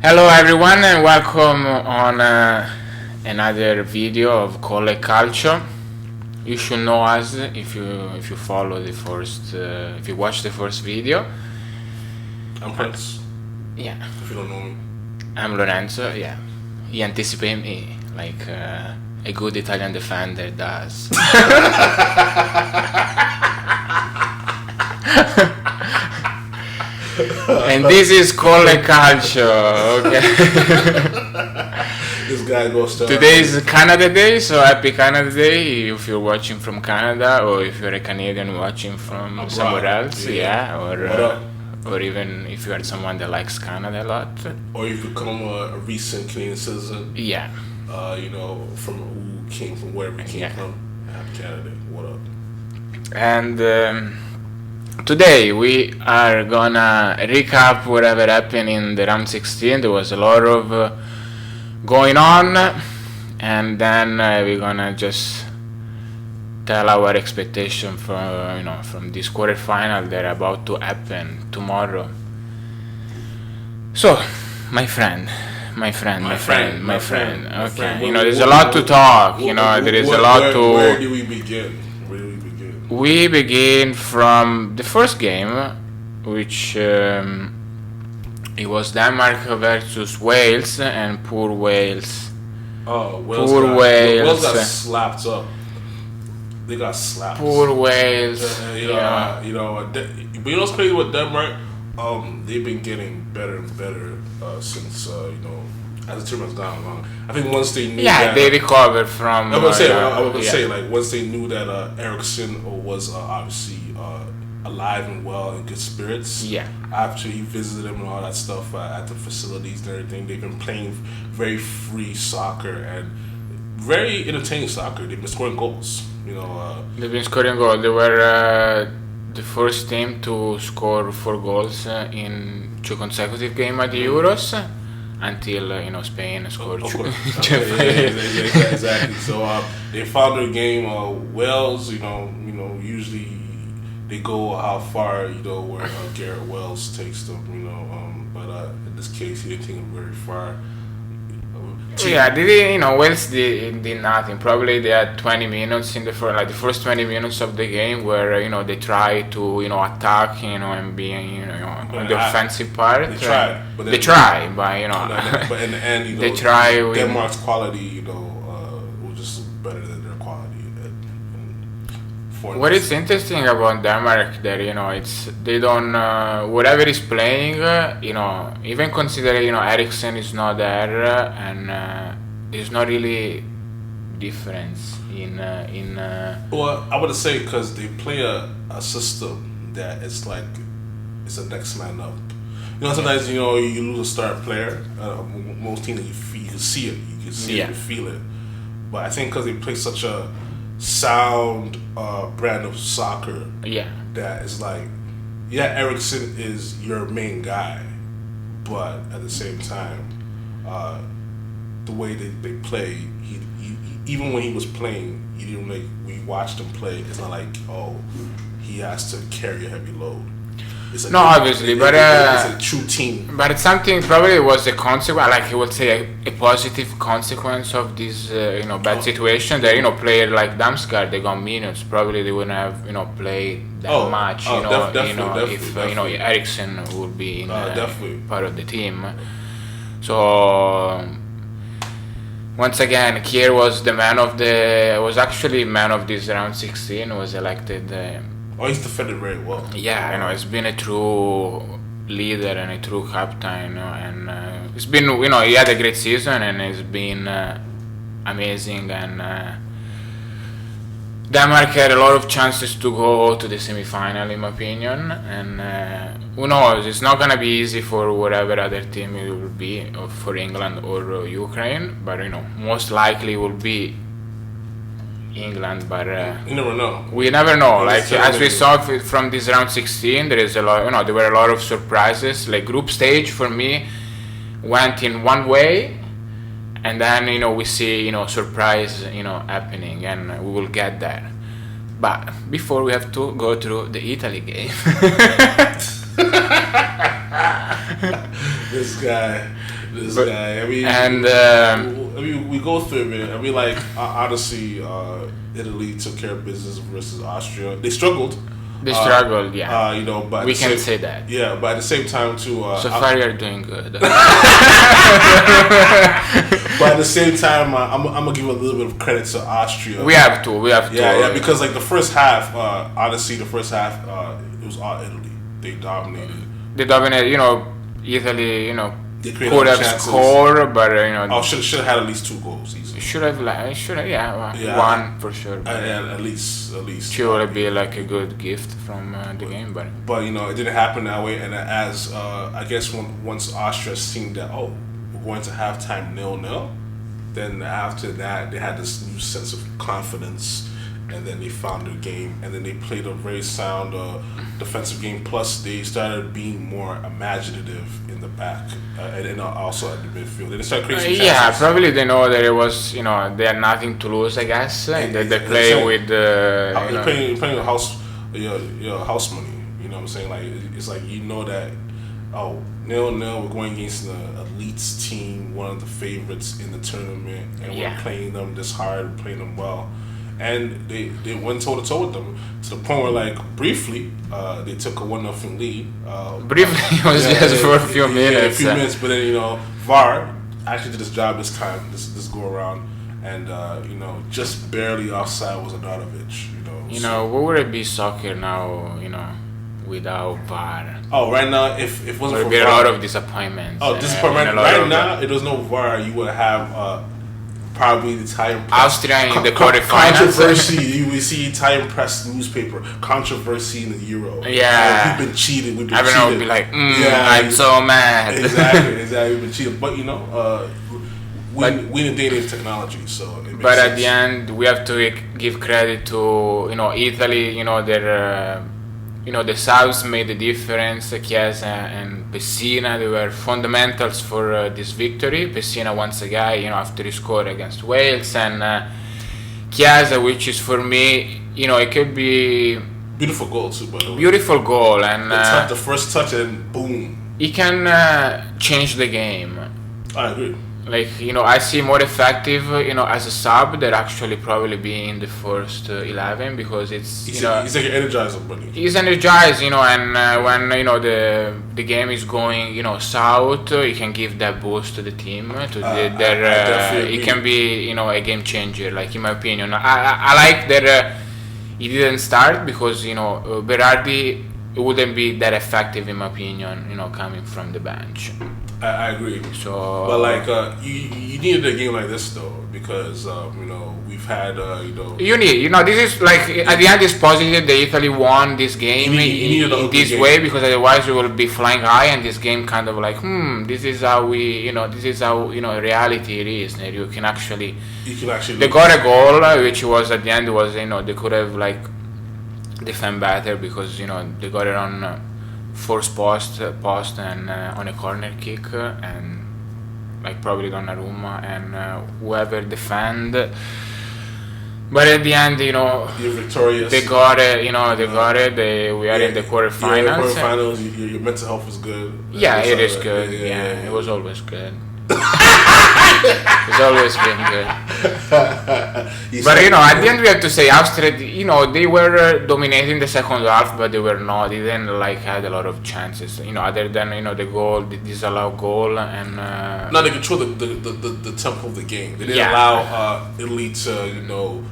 Hello everyone and welcome on another video of Calcio. You should know us if you follow the first if you watch the first video. I'm Prince. Yeah. If you don't know me. I'm Lorenzo. Yeah. You anticipate me like a good Italian defender does. And this is Calcio. Okay. This guy goes to. Today is Canada Day, so happy Canada Day if you're watching from Canada, or if you're a Canadian watching from abroad. somewhere else, Yeah. or even if you are someone that likes Canada a lot. Or you become a recent Canadian citizen. Yeah. From who came from wherever you came from. Happy Canada Day. What up? And today we are gonna recap whatever happened in the round 16. There was a lot of going on, and then we're gonna just tell our expectation from this quarterfinal that are about to happen tomorrow. So, my friend. Okay, there's a lot to talk. There is a lot to. Where do we begin? We begin from the first game, which it was Denmark versus Wales, and poor Wales. Oh, Wales got slapped up. They got slapped. Poor Wales. But you know what's crazy with Denmark? They've been getting better and better since as the tournament's gone along. I think once they knew that, they recovered from. I was gonna say like once they knew that Eriksson was obviously alive and well in good spirits. Yeah. After he visited him and all that stuff at the facilities and everything, they've been playing very free soccer and very entertaining soccer. They've been scoring goals. They've been scoring goals. They were the first team to score 4 goals in 2 consecutive games at the Euros. Until Spain scored. Exactly. So they found their game. Wales, usually they go how far where Garrett Wells takes them. But in this case, he didn't take them very far. Wales did nothing. Probably they had 20 minutes in the first 20 minutes of the game where they try to attack and be on the offensive part. They tried, but in the end, they try. Denmark's quality, was just better than their quality. What is interesting about Denmark that they don't whatever is playing even considering Eriksson is not there and there's not really difference in well, I would say because they play a system that is like it's a next man up. Sometimes you lose a star player. Most teams you can see it, you feel it. But I think because they play such a sound brand of soccer that is like Eriksson is your main guy, but at the same time the way they play, he even when he was playing, you didn't we watched him play, it's not like he has to carry a heavy load. Obviously, but it's a true team. But it's something probably was a consequence, like he would say, a positive consequence of this, bad situation. That player like Damsgaard, they got minutes. Probably they wouldn't have, played that much. If Eriksson would be part of the team. So once again, Kier was actually man of this round 16. Was elected. He's defended very well. Yeah, he's been a true leader and a true captain, and it's been, he had a great season and it's been amazing. And Denmark had a lot of chances to go to the semi-final, in my opinion. And who knows? It's not gonna be easy for whatever other team it will be, or for England or Ukraine. But most likely will be England, but you never know. We never know. Like as we saw from this round 16, there is a lot. There were a lot of surprises. Like group stage for me went in one way, and then we see surprise happening, and we will get there. But before we have to go through the Italy game. This guy. This But- guy. I mean, and, we go through it, man. I mean, like honestly, Italy took care of business versus Austria. They struggled. They struggled, yeah. You know, but We at the can same- say that. Yeah, but at the same time too. So far, you're doing good. But at the same time, I'm gonna give a little bit of credit to Austria. We have to. Yeah, because like the first half, honestly, it was all Italy. They dominated. They dominated. Italy. They created Could have chances. scored, but Should have had at least 2 goals easily. should have. Yeah, Yeah. one for sure. At least. Should would be like a good gift from the game, but But it didn't happen that way. And as I guess once Austria seen that we're going to halftime 0-0, then after that they had this new sense of confidence, and then they found their game, and then they played a very sound defensive game. Plus they started being more imaginative in the back and then also at the midfield. They started creating some yeah, chances. probably they know that it was they had nothing to lose, I guess. And that they play Exactly. with You're playing with your house money. You know what I'm saying? Like it's like that 0-0 we're going against the elites team, one of the favorites in the tournament, and Yeah. we're playing them this hard, playing them well. And they went toe to toe with them to the point where, like, briefly, they took a 1-0 lead. Briefly, it was just for a few minutes. A few minutes, but then VAR actually did his job this time, this go around, and just barely offside was Adarovic. What would it be soccer now? Without VAR. Oh, right now, if it wasn't There for would be a VAR, lot of disappointments. disappointment. Right now, if there was no VAR, you would have probably the Italian press. Austria in the quarterfinals. Controversy. You will see Italian press newspaper. Controversy in the Euro. Yeah. We've been cheated. We've been Everyone cheated. would be like, I'm so mad. Exactly. We've been cheated. But, we in the day of technology, so it makes But sense. at the end, we have to give credit to Italy. Their the subs made the difference. Chiesa and Pessina, they were fundamentals for this victory. Pessina once again, after he scored against Wales, and Chiesa, which is for me, it could be Beautiful goal too, by the way. beautiful goal, and The first touch and boom. he can change the game. I agree. Like, I see more effective, as a sub than actually probably being in the first 11, because it's, He's like an energizer bunny. he's energized, and when, the game is going, south, he can give that boost to the team, to I definitely it agree. can be, a game changer, like, in my opinion. I like that he didn't start because, Berardi wouldn't be that effective, in my opinion, coming from the bench. I agree. So, But like you needed a game like this though, because we've had you need, this is like at the end it's positive that Italy won this game You need an in ugly this game. way, because otherwise we will be flying high, and this game kind of like this is how reality it is. And you can actually they got a goal, which was at the end was they could have like defend better, because they got it on forced post and on a corner kick, and like probably Donnarumma and whoever defend. But at the end, you're victorious. they got it. They got it. We are in the quarterfinals. Yeah, quarterfinals. Your mental health was good. Yeah, it is good. Yeah, it was always good. It's always been good. But at the end we have to say Austria, they were dominating the second half, but they were not. They didn't had a lot of chances. Other than the goal, the disallowed goal, and no, they control the tempo of the game. They didn't Yeah. allow Italy to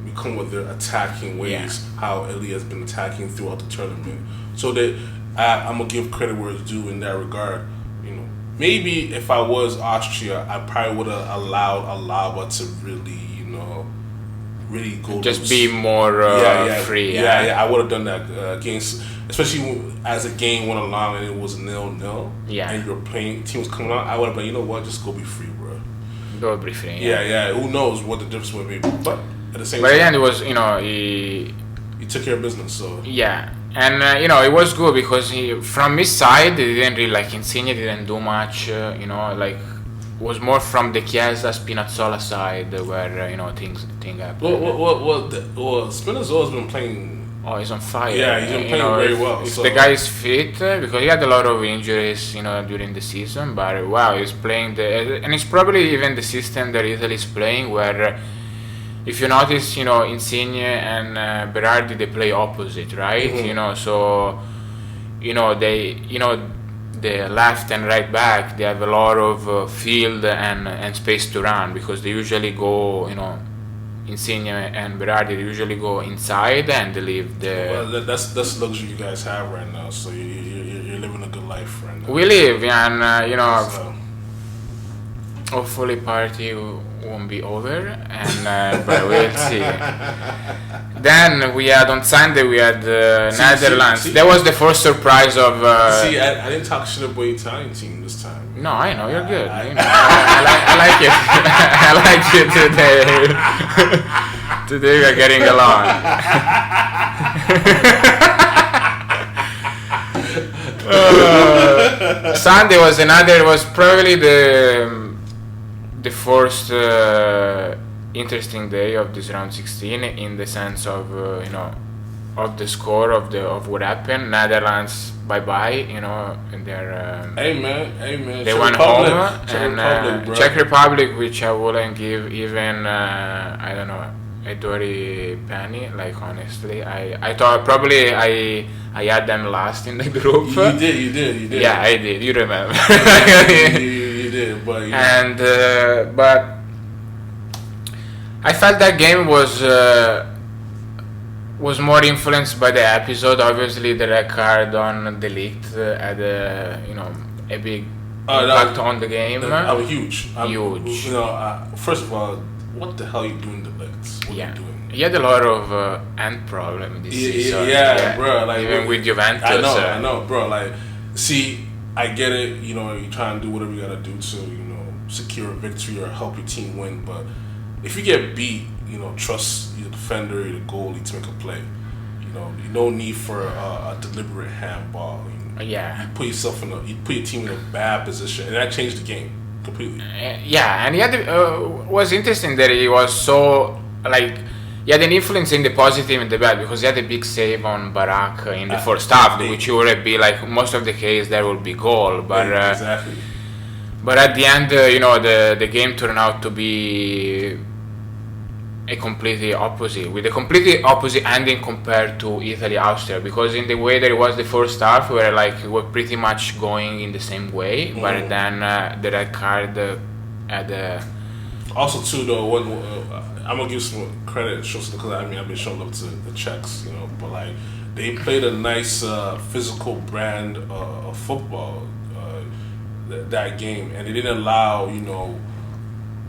become with their attacking ways. How Italy has been attacking throughout the tournament. So that I'm gonna give credit where it's due in that regard. Maybe if I was Austria, I probably would have allowed Alaba to really go. just be more free. Yeah, I would have done that against, especially as the game went along and it was 0-0. Yeah. And your playing team was coming out. I would have been, just go be free, bro. Go be free. Yeah. Who knows what the difference would be? But at the same But at the time, end it was he took care of business. So yeah. And it was good because from his side, they didn't really Insigne didn't do much. It was more from the Chiesa Spinazzola side where things happen. Well, Spinazzola's been playing Oh, he's on fire. Yeah, he's been playing very well. If So the guy is fit, because he had a lot of injuries, during the season, but wow, he's playing and it's probably even the system that Italy is playing, where if you notice, Insigne and Berardi, they play opposite, right? Mm-hmm. So the left and right back, they have a lot of field and space to run, because they usually go, Insigne and Berardi, they usually go inside and they leave well, the. that's the luxury you guys have right now. So you're living a good life right now. We live, and So, hopefully party won't be over, and but we'll see. Then we had on Sunday Netherlands. see. That was the first surprise of. see, I didn't talk shit about the Italian team this time. No, I know you're good. I like it. I like it today. Today we're getting along. Sunday was probably the first interesting day of this round 16, in the sense of of the score of what happened. Netherlands, bye bye, and they're Hey man, they Czech went Republic. home, Czech and Republic, bro. Czech Republic, which I wouldn't give even I don't know, a dirty penny. Like, honestly, I thought probably I had them last in the group. You did. Yeah, I did. You remember? you did, but But I felt that game was more influenced by the episode. Obviously, the red card on the Ligt had a big impact on the game. I'm huge. Huge. First of all, what the hell are you doing the Ligt? What are you doing? He had a lot of hand problem this season. Yeah, bro. Like, even with Juventus. I know, bro. Like, see, I get it. You're trying to do whatever you gotta do to, secure a victory or help your team win. But if you get beat, trust your defender, your goalie to make a play. No need for a deliberate handball. Yeah. You put you put your team in a bad position, and that changed the game completely. Yeah, and he had was interesting that he was so, like, he had an influence in the positive and the bad, because he had a big save on Barak in the first half, which would be like most of the case there will be goal, but exactly. But at the end, the game turned out to be a completely opposite, with a completely opposite ending compared to Italy-Austria, because in the way that it was the first half, where like we were pretty much going in the same way, but then the red card had. Also, too, though, I'm gonna give some credit, because I've been showing love to the Czechs, but like they played a nice physical brand of football that game, and they didn't allow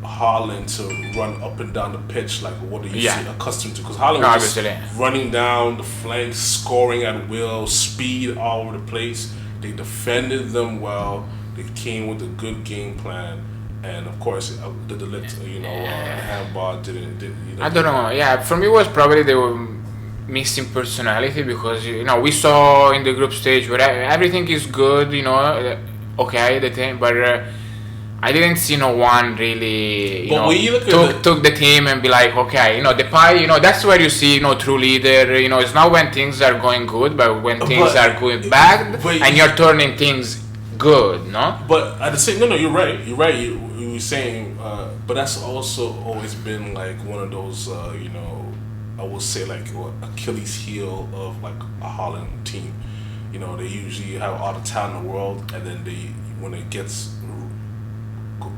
Haaland to run up and down the pitch like what they used to be accustomed to, because Haaland was just running down the flanks, scoring at will, speed all over the place. They defended them well. They came with a good game plan. And of course, the Ligt, handball didn't. I don't know. Yeah, for me, it was probably they were missing personality, because we saw in the group stage where everything is good. Okay, the thing, but I didn't see no one really. Took the team and be like, okay, Depay. That's where you see, true leader. It's not when things are going good, but when things are going bad, and you're turning things good, no? But at the same, no, you're right. You're right. You were saying, but that's also always been like one of those, I will say like Achilles heel of like a Holland team. They usually have all the talent in the world, and then when it gets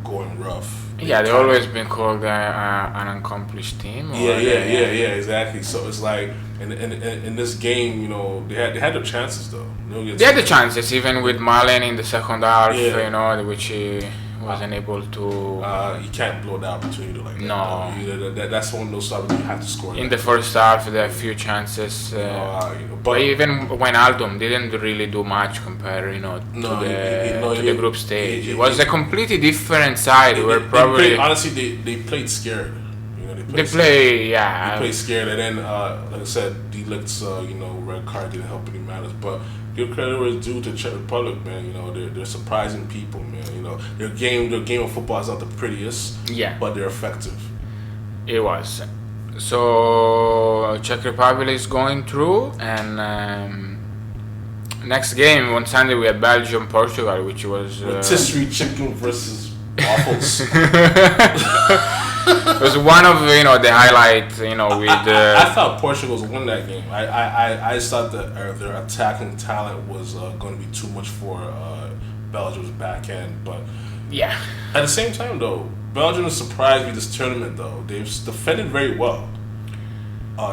going rough. They've always been called an accomplished team. Yeah, exactly. So it's like in this game, they had their chances though. They had the chances, even with Malen in the second half, which he wasn't able to. You can't blow the opportunity like that. No. That's one of those times you have to score. In the first half, there are a few chances. But even Wijnaldum didn't really do much compared, to the group stage. It was a completely different side. Honestly, they played scared. They played scared, and then like I said, the Ligt's red card didn't help any matters. But your credit was due to Czech Republic, man. They're surprising people, man. Their game of football is not the prettiest, but they're effective. It was. So Czech Republic is going through, and next game on Sunday we had Belgium Portugal, which was rotisserie chicken versus waffles. it was one of the highlights. With I thought Portugal was win that game. I thought that their attacking talent was going to be too much for Belgium's back end, but yeah. At the same time, though, Belgium has surprised me this tournament. Though they've defended very well.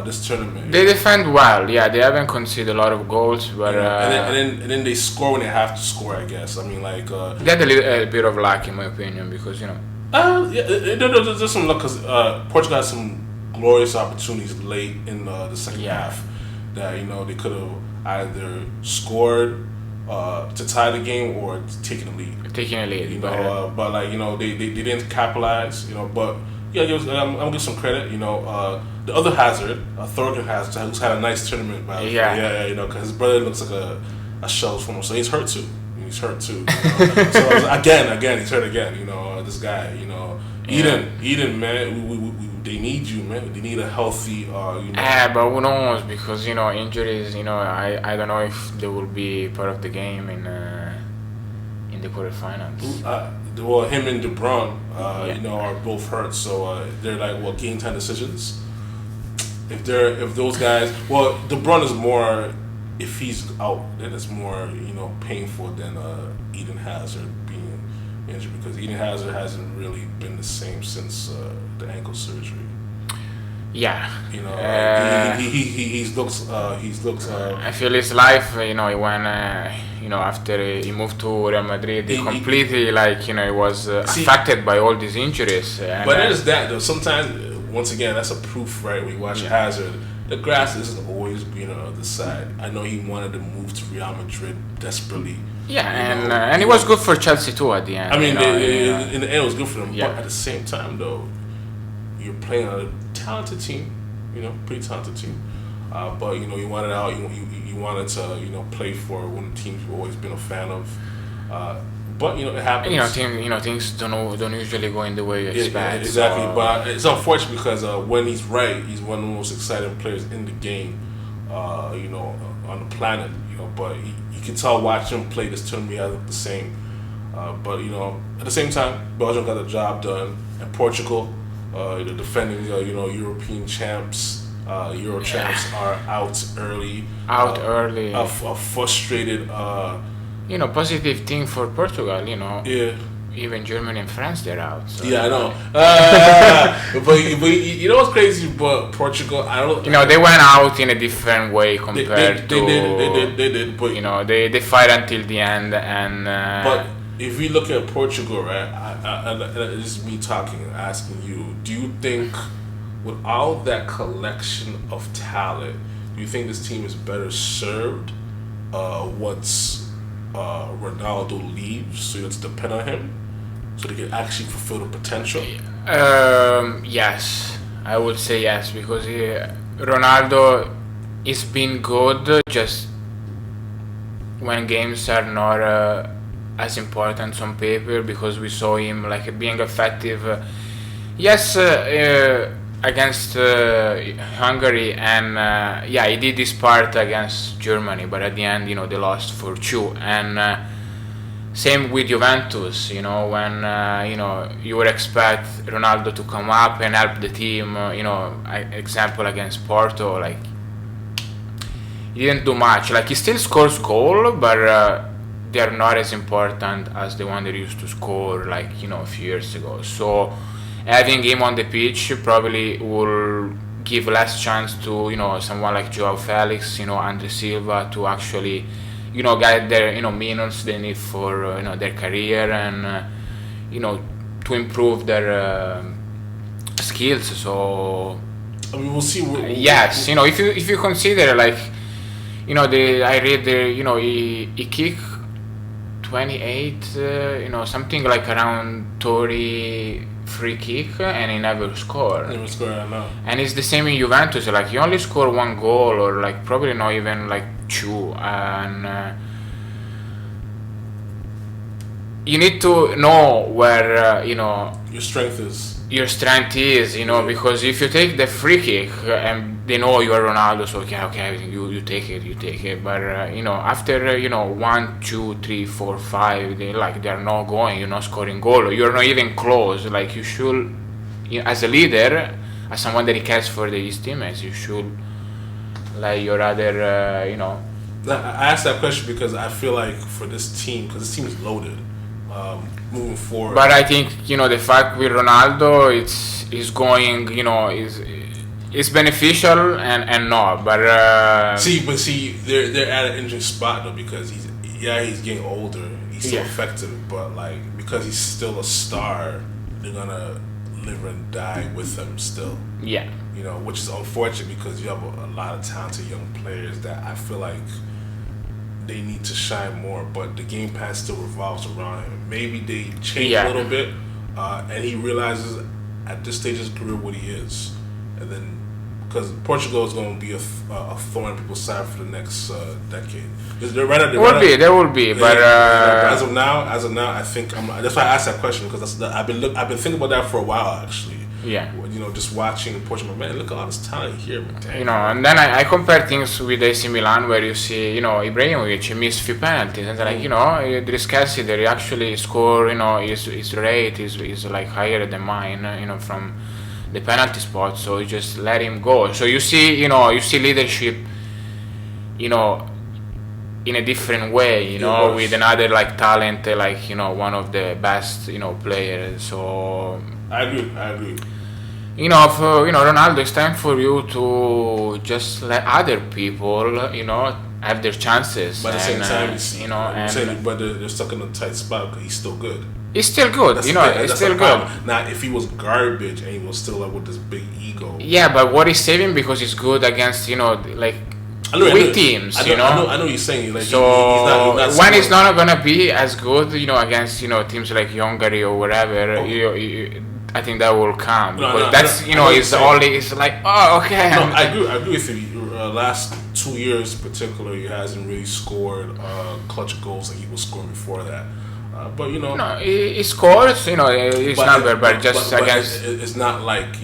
This tournament. They defend well, yeah. They haven't conceded a lot of goals, but and then they score when they have to score. I guess. I mean, like they had a bit of luck, in my opinion, because there's some luck because Portugal had some glorious opportunities late in the second half that they could have either scored to tie the game or taken the lead. But like they didn't capitalize. But yeah, I'm gonna give some credit. The other Hazard, Thorgan Hazard, who's had a nice tournament. Because his brother looks like a shell from him, so he's hurt too. So again, he's hurt again. This guy. Eden, man, they need you, man. They need a healthy. But who knows? Because injuries. I don't know if they will be part of the game in the quarterfinals. Well, him and De Bruyne, are both hurt, so they're like game time decisions. If those guys, De Bruyne is more. If he's out, then it's more painful than Eden Hazard being injured, because Eden Hazard hasn't really been the same since the ankle surgery. Yeah. He's looked. I feel his life. He went. After he moved to Real Madrid, he completely he was affected by all these injuries. But there's that though. Sometimes, once again, that's a proof, right? When you watch Hazard, the grass isn't always green on the other side. I know he wanted to move to Real Madrid desperately. Yeah, and it was good for Chelsea too at the end. I mean, in the end, it was good for them. Yeah. But at the same time, though, you're playing on a talented team. Pretty talented team. But you wanted out. You wanted to play for one of the teams you've always been a fan of. But it happens. Things don't usually go in the way you expect. Yeah, exactly. So. But it's unfortunate because when he's right, he's one of the most exciting players in the game. On the planet. But you can tell watching him play this tournament, he hasn't the same. But at the same time, Belgium got the job done, and Portugal, the defending European champs, Euro champs, are out early. A frustrated. Positive thing for Portugal. Yeah. Even Germany and France, they're out. So yeah, I know. But what's crazy? But Portugal, I don't. They went out in a different way compared to. They did. But they fight until the end, and. But if we look at Portugal, right? This is me talking, asking you. Do you think, with all that collection of talent, do you think this team is better served once Ronaldo leaves, so you have to depend on him, so they can actually fulfill the potential? Yes, I would say yes, because Ronaldo has been good just when games are not as important on paper, because we saw him being effective. Yes. Against Hungary, and he did his part against Germany, but at the end, they lost for 2. And same with Juventus, when you would expect Ronaldo to come up and help the team. Example against Porto, he didn't do much. He still scores goal, but they are not as important as the one that used to score a few years ago. So having him on the pitch probably will give less chance to someone like Joao Felix, Andre Silva, to actually get their minutes they need for their career, and to improve their skills. So I mean, we'll see. Yes, if you consider I read he kicked 28, something around 30. Free kick, and he never scored. I know. And it's the same in Juventus. He only scored 1 goal, or probably not even 2. And you need to know where your strength is. your strength is, because if you take the free kick and they know you are Ronaldo, so okay, you take it. But after 1, 2, 3, 4, 5, they're not going, you're not scoring goal, you're not even close. Like you should, as a leader, as someone that cares for his teammates, you should like your other, I asked that question because I feel like for this team, because this team is loaded, moving forward. But I think the fact with Ronaldo, it's going, it's beneficial and not. But see, they're at an interesting spot though, because he's getting older, he's still effective, but like because he's still a star, they're gonna live and die with him still. Yeah. Which is unfortunate because you have a lot of talented young players that I feel like they need to shine more, but the game plan still revolves around him. Maybe they change a little bit, and he realizes at this stage of his career what he is, and then because Portugal is going to be a thorn in people's side for the next decade. There will be, but as of now, I think that's why I asked that question, because I've been thinking about that for a while actually. Yeah. Just watching Portugal, man, look at all this talent here, man. And then I compare things with AC Milan, where you see, Ibrahimovic missed few penalties, and there is Calcio that he actually score, his rate is like higher than mine, from the penalty spot, so you just let him go. So you see leadership, in a different way, with another like talent, like one of the best, players. So I agree. Ronaldo, it's time for you to just let other people, have their chances. But at the same time, but they're stuck in a tight spot because he's still good. He's still good, he's still good. Now, if he was garbage and he was still like with this big ego. Yeah, but what he's saving because he's good against, weak teams, I know what you're saying. Like, so he's not when he's not gonna be as good, against teams like Hungary or whatever, I think that will come because it's like, oh, okay. No, I agree with you. Last 2 years, in particular, he hasn't really scored clutch goals like he was scoring before that. But no, he scores, his number, but against. It's not like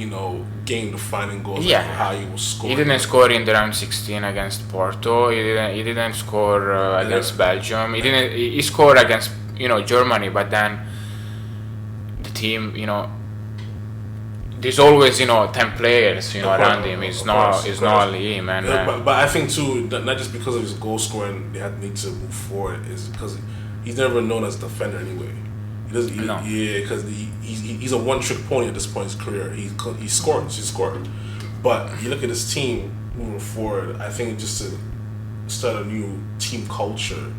game-defining goals. Yeah, like how he was scoring. He didn't score in the round 16 against Porto. He didn't score against Belgium. He scored against Germany, but then the team there's always 10 players around him. It's not only him. And but I think too, not just because of his goal scoring, they need to move forward, is because he's never known as a defender anyway. He doesn't. Yeah, because he's a one-trick pony at this point in his career. He scored. But you look at his team moving forward. I think just to start a new team culture,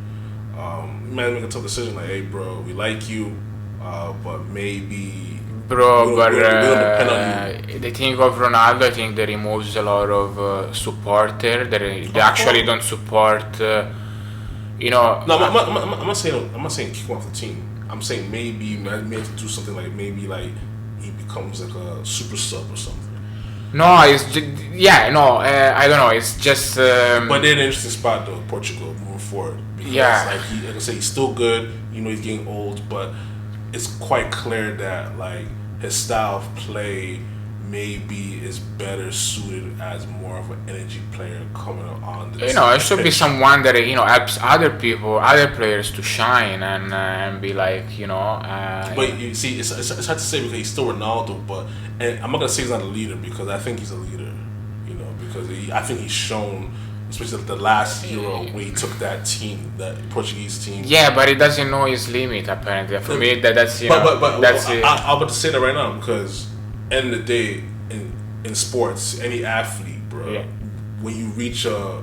you might make a tough decision like, hey, bro, we like you, but maybe. Bro, but the thing of Ronaldo, I think that removes a lot of supporter. They actually don't support. No, I'm not saying kick him off the team. I'm saying maybe have to do something like maybe like he becomes like a super sub or something. No, it's I don't know. It's just. But they're in an interesting spot though, Portugal, moving forward. Because, like I say, he's still good. He's getting old, but it's quite clear that like his style of play maybe is better suited as more of an energy player coming on. It should be someone that helps other players to shine and be like But you see, it's hard to say because he's still Ronaldo, and I'm not gonna say he's not a leader because I think he's a leader. Because I think he's shown, especially the last Euro when he took that team, that Portuguese team. Yeah, but he doesn't know his limit apparently. For me, that's I'm about to say that right now because end of the day in sports, any athlete, bro, when you reach a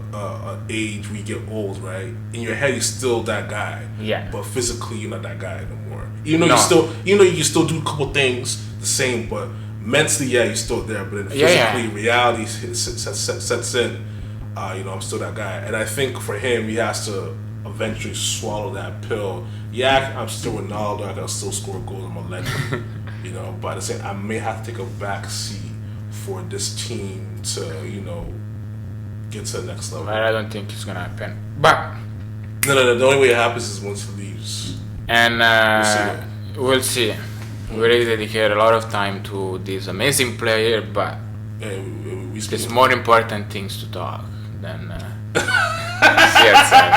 age where you get old, right? In your head, you're still that guy. Yeah. But physically, you're not that guy no more. You can still do a couple things the same, but mentally, you're still there. But then physically, reality sets in. I'm still that guy, and I think for him, he has to eventually swallow that pill. Yeah, I'm still Ronaldo. I can still score goals. I'm a legend. But at the same, I may have to take a back seat for this team to, get to the next level. But I don't think it's gonna happen. But no. The only way it happens is once he leaves. And we'll see. We really dedicate a lot of time to this amazing player, but there's more important things to talk than see outside.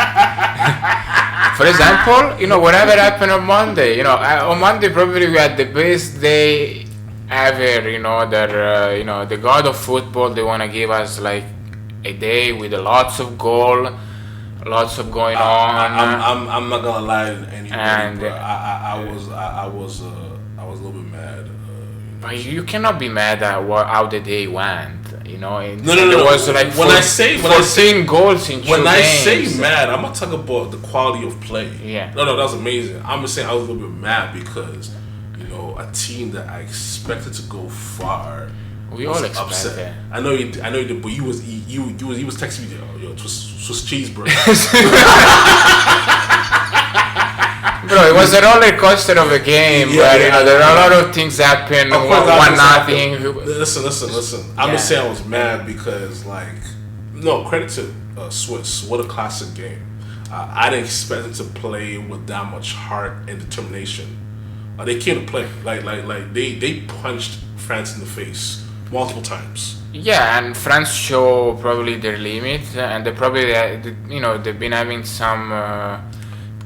For example, whatever happened on Monday, on Monday probably we had the best day ever, the god of football, they want to give us like a day with lots of goal, lots of going on. I'm not gonna lie to anybody, and I was a little bit mad. But you cannot be mad at how the day went. No. There was like 14 goals in 2 games. When I say mad, I'm not talking about the quality of play. Yeah. No, that's amazing. I'm just saying I was a little bit mad because a team that I expected to go far. We all expect it. I know you did, but you was texting me, yo, it was cheese, bro. Bro, it was a roller coaster of a game where there are a lot of things happen. One nothing. Listen. I'm just saying I was mad because credit to Swiss. What a classic game. I didn't expect them to play with that much heart and determination. They came to play. They punched France in the face multiple times. Yeah, and France show probably their limit, and they probably they've been having some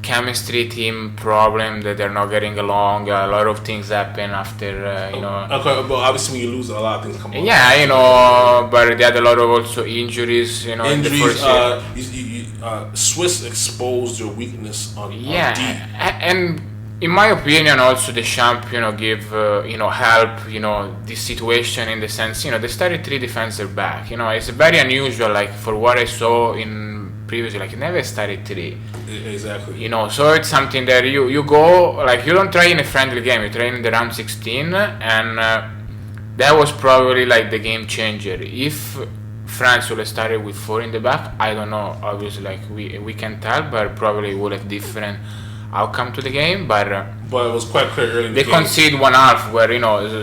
chemistry team problem that they're not getting along. A lot of things happen after Okay, but obviously when you lose, a lot of things come up. Yeah, but they had a lot of also injuries. Injuries. In the first Swiss exposed their weakness on D. And in my opinion, also the champ, give help, this situation in the sense, they started 3 defensive back. It's very unusual, for what I saw in previously, never started 3. Exactly. So it's something that you go, you don't try in a friendly game, you try in the round 16, and that was probably the game changer. If France would have started with 4 in the back, I don't know, obviously, we can tell, but probably would have different outcome to the game, but it was quite clear early in the game. They conceded 1-1 where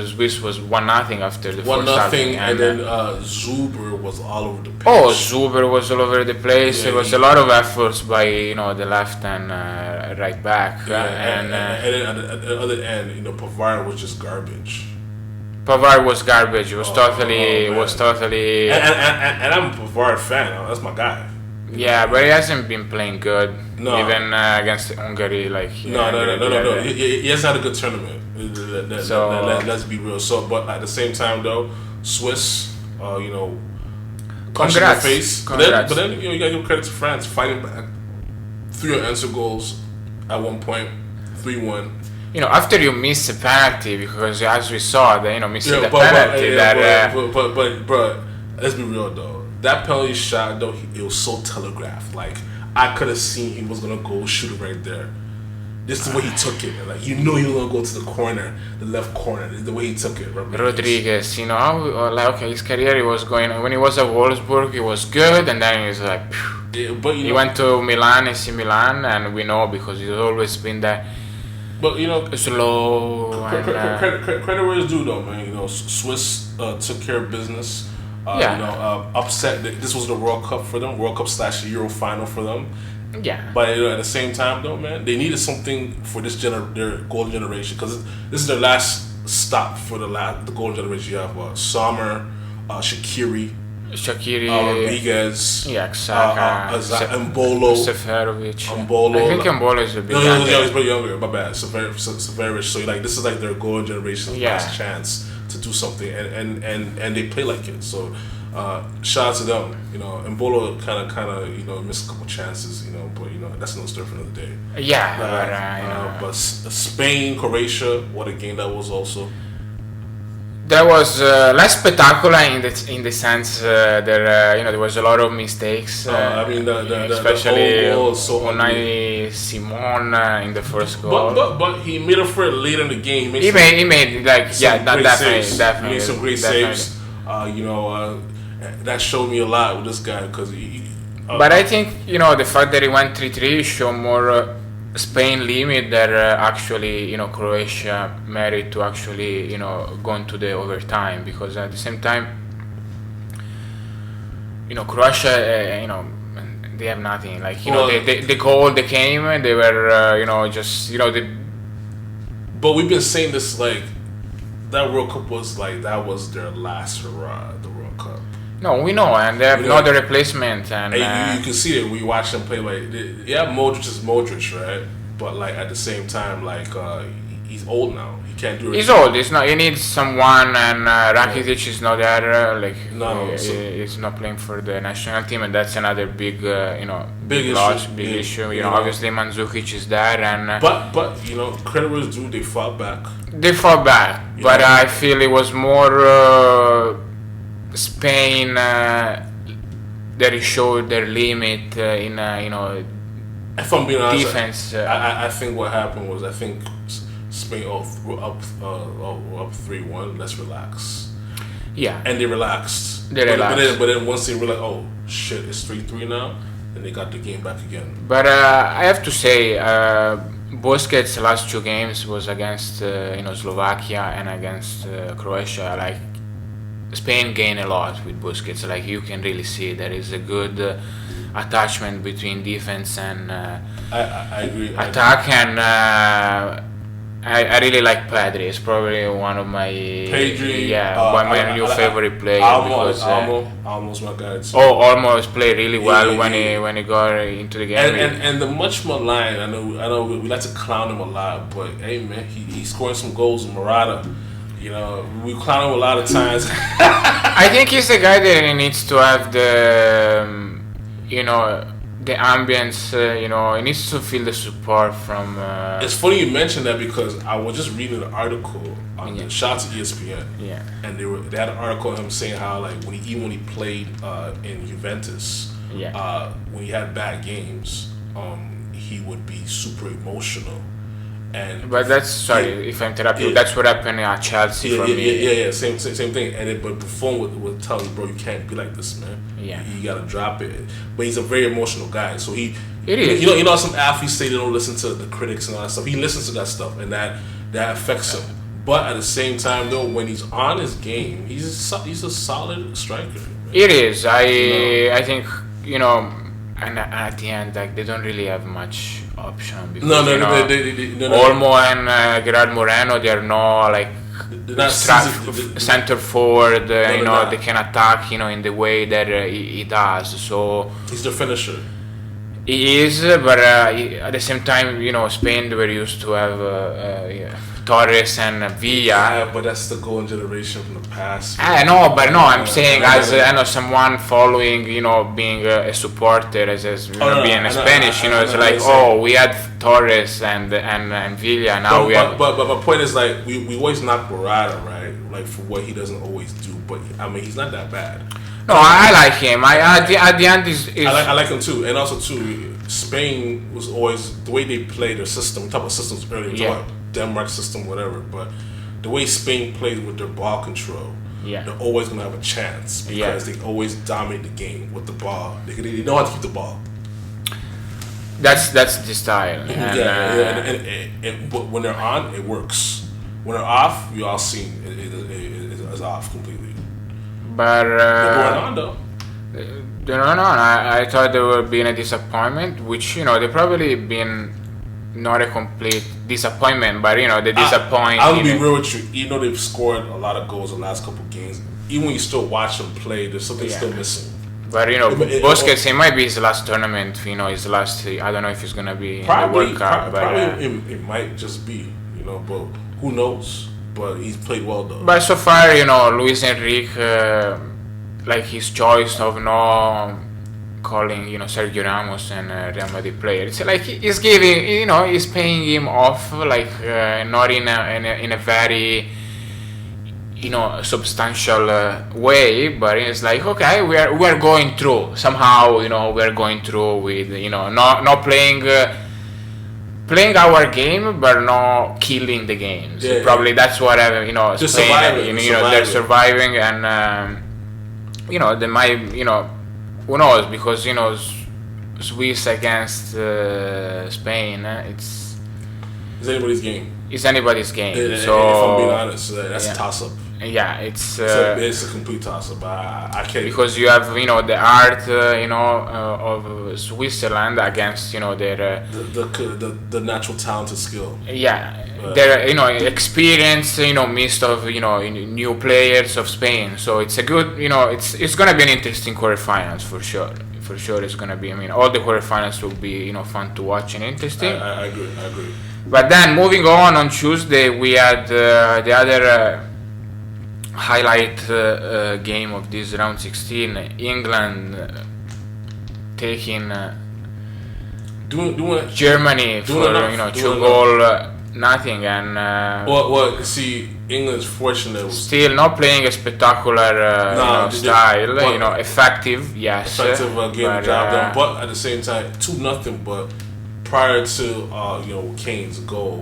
Swiss was 1-0 after the first half. 1-0, and then Zuber was all over the place. Oh, Zuber was all over the place. There was a lot of efforts by the left and right back. And then at the other end, Pavard was just garbage. Pavard was garbage. It was totally. And I'm a Pavard fan. That's my guy. Yeah, but he hasn't been playing good. No. Even against Hungary, No. He hasn't had a good tournament. Let's be real. So, but at the same time, though, Swiss, punching the face. Congrats. But then you gotta give credit to France fighting back. 3 unanswered goals at one point, 3-1. After you miss a penalty, because as we saw, missing the penalty. But let's be real though. That penalty shot though, it was so telegraphed. I could have seen he was gonna go shoot it right there. This is the way he took it. He was gonna go to the corner, the left corner. The way he took it. Rodriguez, his career he was going. When he was at Wolfsburg, he was good, and then he was he went to Milan, AC Milan, and we know because he's always been that. But slow. Credit where it's due, though, man. Swiss took care of business. Upset. This was the World Cup for them. World Cup / Euro final for them. Yeah. But at the same time, though, man, they needed something for their golden generation because this is their last stop for the golden generation. You have Sommer, Shaqiri, Rodriguez, Xhaka, Embolo, Seferovic. I think Embolo is a bit younger. No, he's pretty younger. My bad. Seferovic. So this is their golden generation's last chance to do something, and they play like it. So shout out to them. Embolo kind of missed a couple chances. But that's no story for another day. Yeah, but Spain, Croatia, what a game that was also. That was less spectacular in the sense that there was a lot of mistakes. Especially Unai Simon in the first goal. But he made up for it later in the game. He made definitely. He made some great saves. That showed me a lot with this guy because he. But I think the fact that he went 3-3 show more. Spain limit that actually Croatia merit to actually go into the overtime, because at the same time Croatia they have nothing the goal they came, they were just But we've been saying this like that World Cup was their last hurrah. The World Cup. No, we know, and they have no other replacement, and you can see it when you watch them play. Like, yeah, Modric is Modric, right? But like at the same time, like he's old now. He can't do it. He's old. It's not. He needs someone, and Rakitic is not there. He's not playing for the national team, and that's another big, big issue. Obviously Mandzukic is there, and but credit was due. They fought back. But I feel it was more Spain that they showed their limit in If I'm being honest, defense. I think what happened was Spain were up 3-1. Let's relax. Yeah, and they relaxed. But then once they realized, oh shit, it's 3-3 now, then they got the game back again. But I have to say, Busquets' last 2 games was against Slovakia and against Croatia. Like, Spain gained a lot with Busquets. Like, you can really see there is a good attachment between defense and I agree. attack. And I really like Pedri. It's probably one of my my new favorite players. Almost my guy. So. Almost played really well when he got into the game. And the much maligned. I know we like to clown him a lot, but hey man, he's scoring some goals in Morata. We clown him a lot of times. I think he's the guy that needs to have the ambience. He needs to feel the support from. It's funny you mentioned that because I was just reading an article on the shout to ESPN. Yeah. And they had an article of him saying how like when he played in Juventus, when he had bad games, he would be super emotional. But that's if I interrupt you. That's what happened at Chelsea for me. Yeah. Same thing. But Buffon would tell you, bro, you can't be like this, man. Yeah, you gotta drop it. But he's a very emotional guy, so he. It is. Some athletes say they don't listen to the critics and all that stuff. He listens to that stuff, and that affects him. But at the same time, though, when he's on his game, he's a solid striker. It is. I think and at the end, like, they don't really have much option because Olmo and Gerard Moreno, they're no like center forward. They can attack in the way that he does. So he's the finisher. He is, but at the same time, Spain were used to have Torres and Villa. Yeah, but that's the golden generation from the past. I'm saying as someone following, being a supporter, as being a Spanish, it's like, we had Torres and Villa, now we have. But my point is, like, we always knock Morata, right? Like, for what he doesn't always do, but I mean, he's not that bad. No, I like him. At the end is I like him too, and also too, Spain was always the way they play their system. We talked about systems earlier, we talked about Denmark system, whatever. But the way Spain plays with their ball control, they're always gonna have a chance because they always dominate the game with the ball. They know how to keep the ball. That's the style. But when they're on, it works. When they're off, we all seen it's off completely. But they're going on though. They're on. I thought they were being a disappointment, which they probably been not a complete disappointment, but they disappoint. I'll be real with you. Even though they've scored a lot of goals in the last couple of games, even when you still watch them play, there's something still missing. But Busquets, it might be his last tournament. His last. I don't know if he's gonna be in the World Cup. Probably it might just be. But who knows? But he's played well though. But so far, Luis Enrique, like his choice of no calling, Sergio Ramos and Real Madrid players. It's like he's giving, he's paying him off, like not in a very, substantial way, but it's like, okay, we are going through somehow. We are going through with not playing. Playing our game, but not killing the games. Probably that's what just Spain, surviving. They're surviving, and they might, who knows? Because Swiss against Spain, It's anybody's game. It's anybody's game. If So I'm being honest, that's a toss-up. yeah, it's It's a complete toss-up. I can't. because you have the art of Switzerland against their the natural talent and skill. their experience mixed of new players of Spain. So it's a good it's gonna be an interesting quarterfinals for sure. For sure, it's gonna be. I mean, all the quarterfinals will be fun to watch and interesting. I agree. But then moving on Tuesday we had the other highlight game of this round 16. England taking doing Germany for enough, 2-goal nothing, and well, see, England's fortunate. Still not playing a spectacular style. Effective, yes. Effective getting the job done, but at the same time, 2-0. But prior to Kane's goal,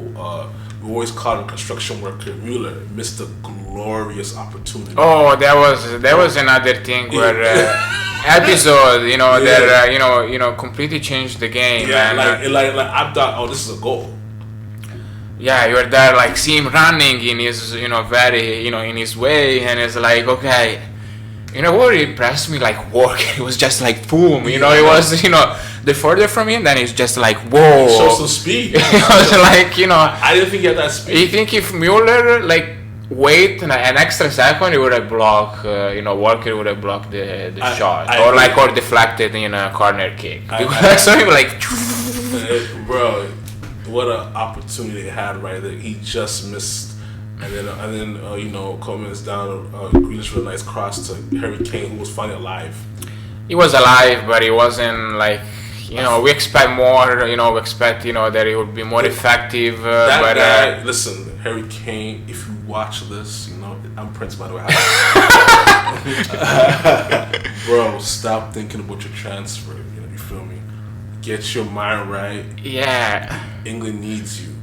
we always called him construction worker. Mueller missed a glorious opportunity. Oh, that was another thing where episode, that completely changed the game. Yeah, and, like I thought, oh, this is a goal. Yeah, you were there, like see him running in his, very, in his way, and it's like, okay. What impressed me, like work. It was just like boom. It was, the further from him, then it's just like whoa. He showed some speed. It was like, I didn't think he had that speed. You think if Mueller wait an extra second, he would have blocked. Walker would have blocked the shot, or deflected in a corner kick. So he was bro, what an opportunity he had right there. He just missed. And then Coleman's down. Grealish with a nice cross to Harry Kane, who was finally alive. He was alive, but he wasn't like we expect more. We expect that he would be more effective. That guy, listen, Harry Kane. If you watch this, I'm Prince, by the way. Bro, stop thinking about your transfer. You feel me? Get your mind right. Yeah. England needs you.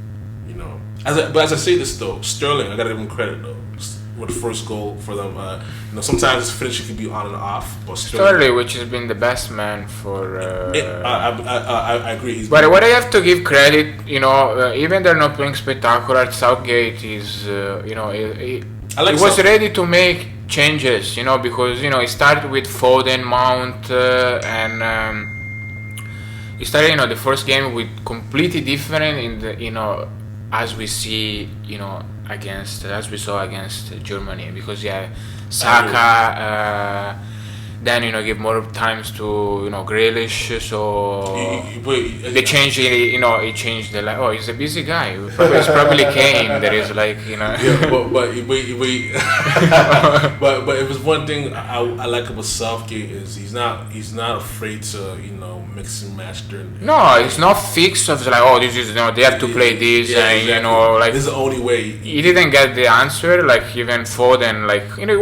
But as I say this though, Sterling, I gotta give him credit though. With the first goal for them, sometimes his finishing can be on and off. But Sterling, which has been the best man for. I agree. But what I have to give credit, even they're not playing spectacular. Southgate is, he was ready to make changes, because he started with Foden, Mount, and he started, the first game with completely different in the, as we see, as we saw against Germany, because Saka, then give more times to Grealish, so they changed. He changed the like. Oh, he's a busy guy. It's probably Kane. There is Yeah, but if it's one thing I like about Southgate is he's not afraid to mix and match during. No, it's not fixed. Of like, this is they have to play this, and exactly. This is the only way. He didn't get the answer. Like even Foden,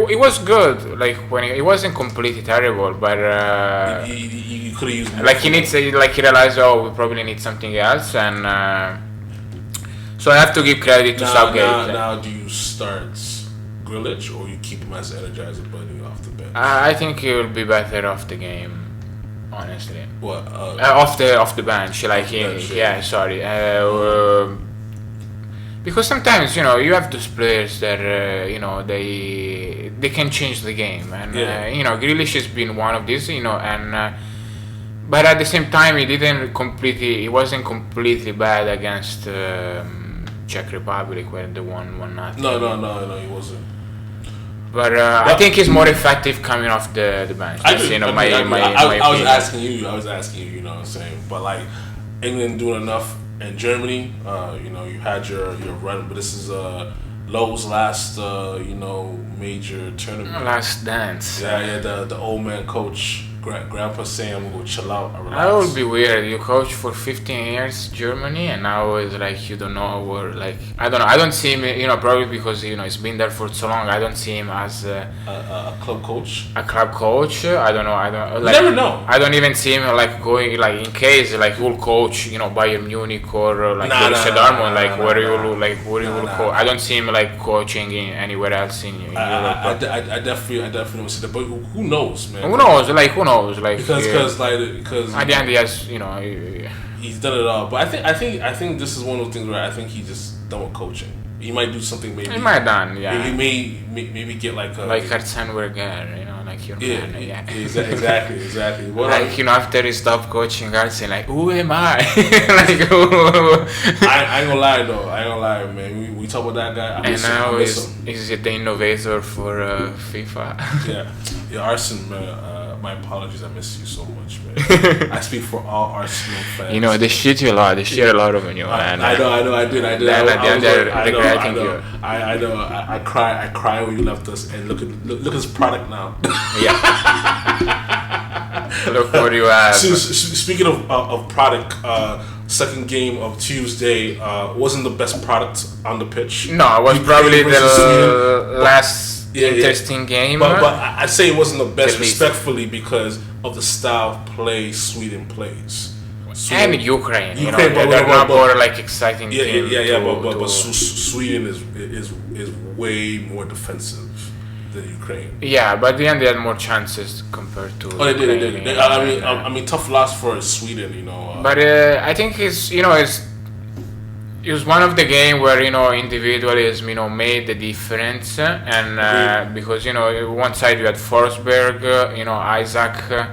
it was good. Like when it wasn't completely terrible, but you could have used more. Like he needs, he realized, we probably need something else, and so I have to give credit to Southgate. Now, do you start Grealish or you keep him as an energizer bunny off the bench? I think he will be better off the game. Honestly, what off the bench, sorry. Because sometimes you have those players that they can change the game, and Grealish has been one of these, and but at the same time he wasn't completely bad against Czech Republic when they won 1-0. No, he wasn't. But I think he's more effective coming off the bench. I was asking you. You know what I'm saying? But like England doing enough, and Germany, you had your run, but this is Lowe's last major tournament. Last dance. Yeah. The old man coach. Grandpa Sam will chill out. That would be weird. You coach for 15 years Germany, and now it's like you don't know where. Like I don't know. I don't see him. Probably because he's been there for so long. I don't see him as a club coach. A club coach. I don't know. You never know. I don't even see him going in case he'll coach Bayern Munich or Borussia Dortmund. Where you will coach. I don't see him coaching anywhere else in Europe. I definitely don't see that. But who knows, man? Who knows? knows? Like because at the end he has, he's done it all. But I think this is one of those things where I think he's just done with coaching. He might do something maybe. he might done, yeah. He may maybe get like a like Arsene Wenger, like your man, yeah. Exactly. Well, like after he stopped coaching Arsene, like who am I? like I ain't gonna lie, man. We talk about that guy. And now he's the innovator for FIFA. yeah, Arsene, man. My apologies, I miss you so much, man. I speak for all Arsenal fans. They shit you a lot. They shit a lot of you, man. I know, I did. Then at the end, they're regretting you. I know. I cry when you left us, and look at this product now. Yeah. Look what you have. Speaking of product, second game of Tuesday wasn't the best product on the pitch. No, it was probably the last interesting game. But I say it wasn't the best respectfully because of the style of play Sweden plays. And Ukraine, they're not more like exciting. But Sweden is way more defensive than Ukraine. Yeah, but at the end they had more chances compared to. Oh, they did. I mean, tough loss for Sweden, But I think it was one of the game where individualism made the difference, and because one side you had Forsberg, Isaac.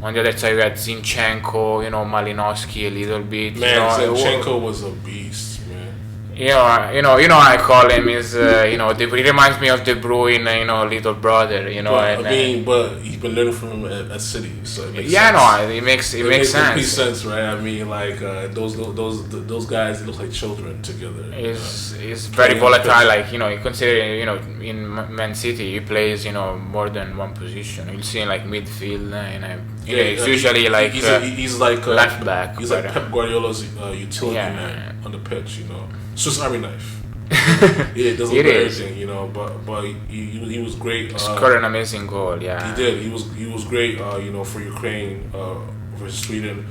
On the other side, we had Zinchenko, Malinowski a little bit. Man, Zinchenko was a beast, man. I call him is, he reminds me of De Bruyne, little brother, But he's been learning from him at City, so it makes sense. It makes sense. It makes sense, right? I mean, like those guys, they look like children together. He's very volatile. Like consider in Man City he plays more than one position. You'll see in like midfield, it's usually like he's like left back. He's like Pep Guardiola's utility man on the pitch, Swiss Army knife. It doesn't look everything, but he was great. Scored an amazing goal. Yeah, he did. He was great. For Ukraine versus Sweden.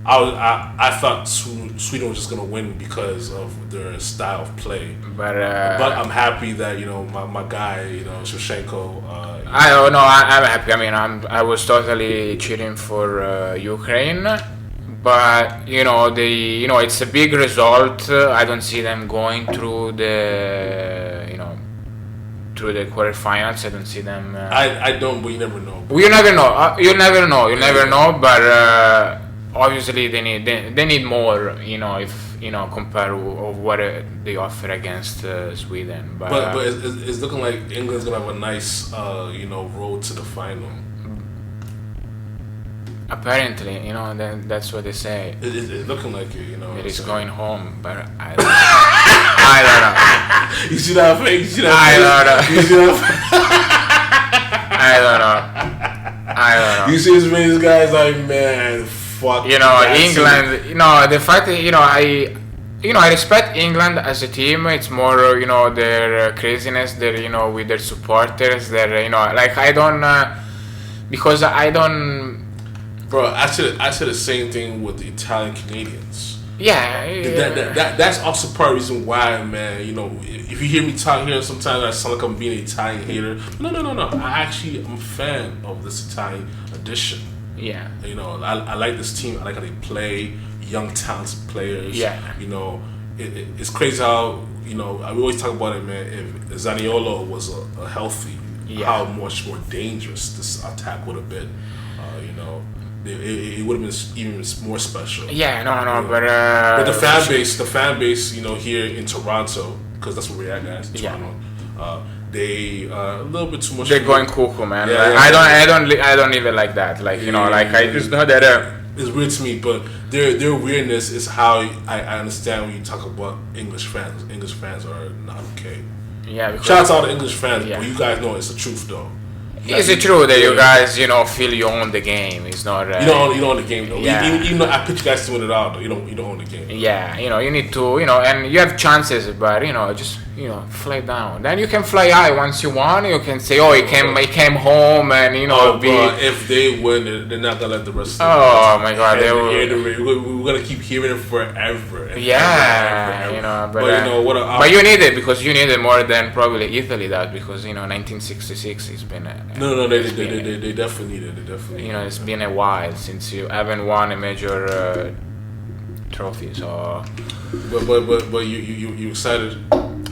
I thought Sweden was just gonna win because of their style of play. But I'm happy that my guy Shevchenko. I'm happy. I mean, I was totally cheering for Ukraine. But it's a big result. I don't see them going through the quarterfinals. I don't see them. I don't, but you never know. You never know. You'll never know. But obviously they need more. If compare of what they offer against Sweden. But it's looking like England's gonna have a nice road to the final. Apparently, that's what they say. It's looking like it, It is going home, but I don't know. You see that face? I don't know. You see his face, guys, like, man, fuck. England, the fact that, I respect England as a team. It's more, their craziness, their, with their supporters, because I don't... Bro, I said the same thing with the Italian Canadians. Yeah. That's also part of the reason why, man. If you hear me talk here, sometimes I sound like I'm being an Italian hater. No. I actually am a fan of this Italian edition. Yeah. I like this team. I like how they play, young talented players. Yeah. It's crazy how we always talk about it, man. If Zaniolo was a healthy, how much more dangerous this attack would have been. It would have been even more special. Yeah, but the fan base, here in Toronto, because that's where we're at, guys. Toronto. They a little bit too much. They're going cuckoo, man. I don't even like that. I just know that. It's weird to me, but their weirdness is how I understand when you talk about English fans. English fans are not okay. Yeah. Shout out to all the English fans, but you guys know it's the truth, though. Is it true that you guys, feel you own the game? It's not. You don't own the game though. Yeah. Even though I put you guys to win it out, though, you don't own the game. Yeah, you need to, and you have chances, but just fly down. Then you can fly high once you won. You can say, oh, he came home, and but if they win, they're not gonna let the rest. Oh my God, we're gonna keep hearing it forever. Yeah, but you need it because you need it more than probably Italy does because 1966 has been. They definitely need it. They definitely. It's been a while since you haven't won a major trophy. So. But you excited?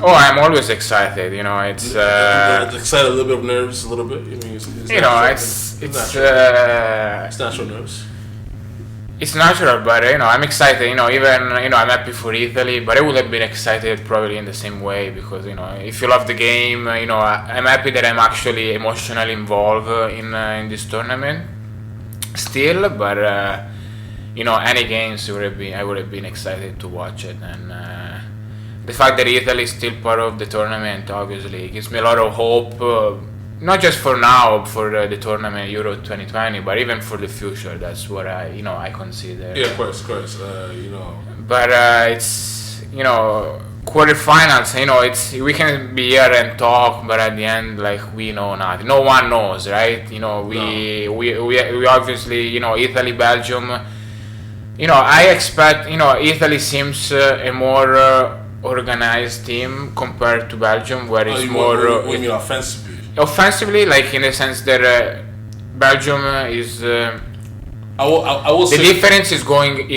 Oh, I'm always excited. It's excited, a little bit of nerves, a little bit. It's natural nerves. It's natural, but I'm excited. Even I'm happy for Italy, but I would have been excited probably in the same way because if you love the game, I'm happy that I'm actually emotionally involved in this tournament still, but. Any games I would have been excited to watch it, and the fact that Italy is still part of the tournament obviously gives me a lot of hope, not just for now, for the tournament Euro 2020, but even for the future. That's what I consider. Yeah, of course. But it's quarterfinals. It's we can be here and talk, but at the end, we know nothing. No one knows, right? We obviously Italy, Belgium. I expect, Italy seems a more organized team compared to Belgium, where it's more. What do you mean offensively? Offensively, in the sense that Belgium is. I will the say difference is going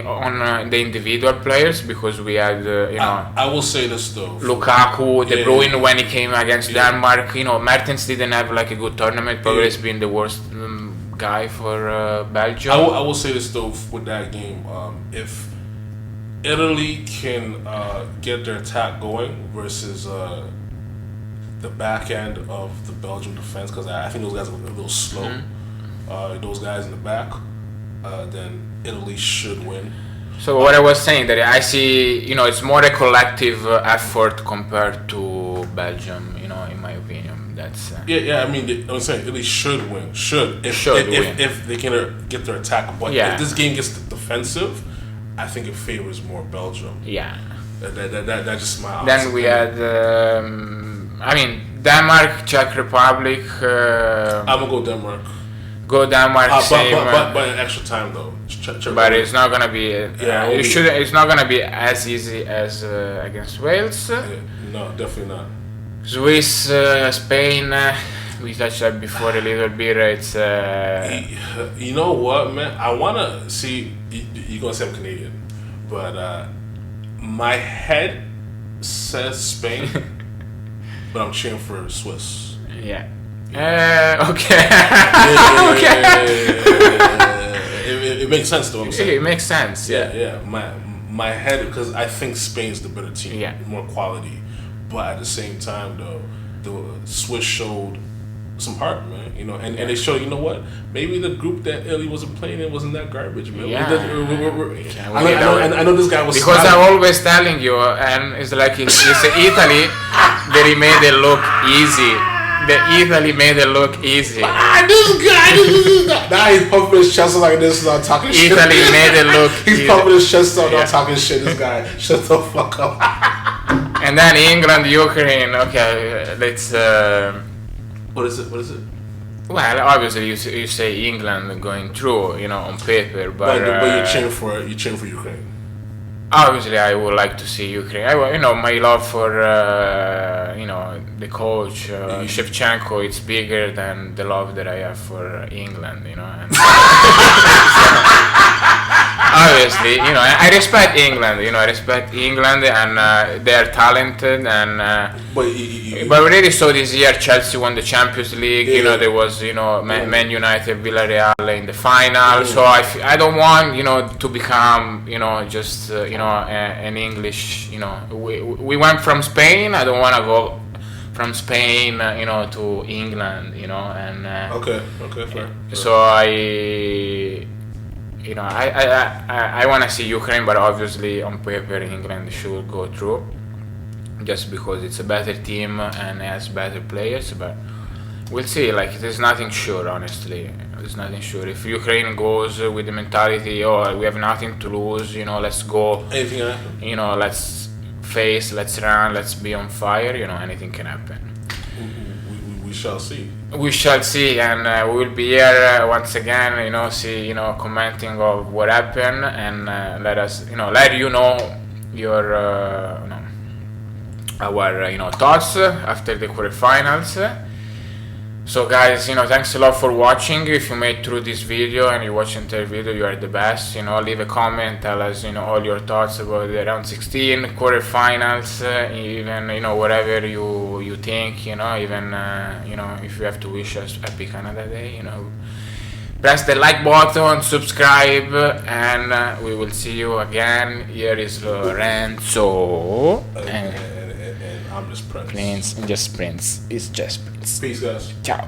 on the individual players because we had, I will say this though. Lukaku, De Bruyne when he came against Denmark. Mertens didn't have a good tournament. Probably has been the worst. Guy for Belgium. I will say this though with that game, if Italy can get their attack going versus the back end of the Belgian defense, because I think those guys are a little slow. Mm-hmm. Those guys in the back, then Italy should win. So what I was saying that I see, it's more a collective effort compared to Belgium, in my opinion. That's I mean, I'm saying Italy should win. If they can get their attack. But if this game gets defensive, I think it favors more Belgium. Yeah. That's just my. Then we had, Denmark, Czech Republic. I'm gonna go Denmark. Go Denmark. But in extra time though. But it's not gonna be. It's not gonna be as easy as against Wales. No, definitely not. Swiss, Spain, we touched that before a little bit. It's. You know what, man? I wanna see. You're gonna say I'm Canadian, but my head says Spain, but I'm cheering for Swiss. Yeah. Okay. It makes sense though. I'm saying. It makes sense. Yeah. My head, because I think Spain's the better team. Yeah. More quality. But at the same time, though, the Swiss showed some heart, man. And they showed, what? Maybe the group that Italy wasn't playing in wasn't that garbage, man. Yeah. I know this guy was. Because I'm always telling you, and it's like it's Italy that he made it look easy. Italy made it look easy. This guy. Now he's pumping his chest like this, not talking shit. Italy made it look. He's pumping his chest out, not talking shit. This guy, shut the fuck up. And then England, Ukraine. Okay, let's. What is it? Well, obviously you say England going through, on paper, but you're cheering for Ukraine. Obviously, I would like to see Ukraine. My love for the coach Shevchenko. It's bigger than the love that I have for England. And obviously, I respect England. I respect England, and they are talented. And but we already saw this year Chelsea won the Champions League. There was Man United, Villarreal in the final. So I don't want to become just an English. We went from Spain. I don't want to go from Spain to England. And okay, fair. So I want to see Ukraine, but obviously on paper England should go through, just because it's a better team and has better players. But we'll see. There's nothing sure, honestly. There's nothing sure. If Ukraine goes with the mentality, we have nothing to lose. Let's go. Anything happen? Let's face, let's run, let's be on fire. Anything can happen. We shall see. We shall see, and we will be here once again. Commenting of what happened, and let you know your our thoughts after the quarterfinals. So guys, thanks a lot for watching. If you made through this video and you watched the entire video, you are the best. Leave a comment, tell us all your thoughts about the round 16 quarterfinals, even whatever you think, even if you have to wish us happy Canada Day, press the like button, subscribe, and we will see you again. Here is Lorenzo. And I'm just Prince. Prince. It's just Prince. Peace, guys. Ciao.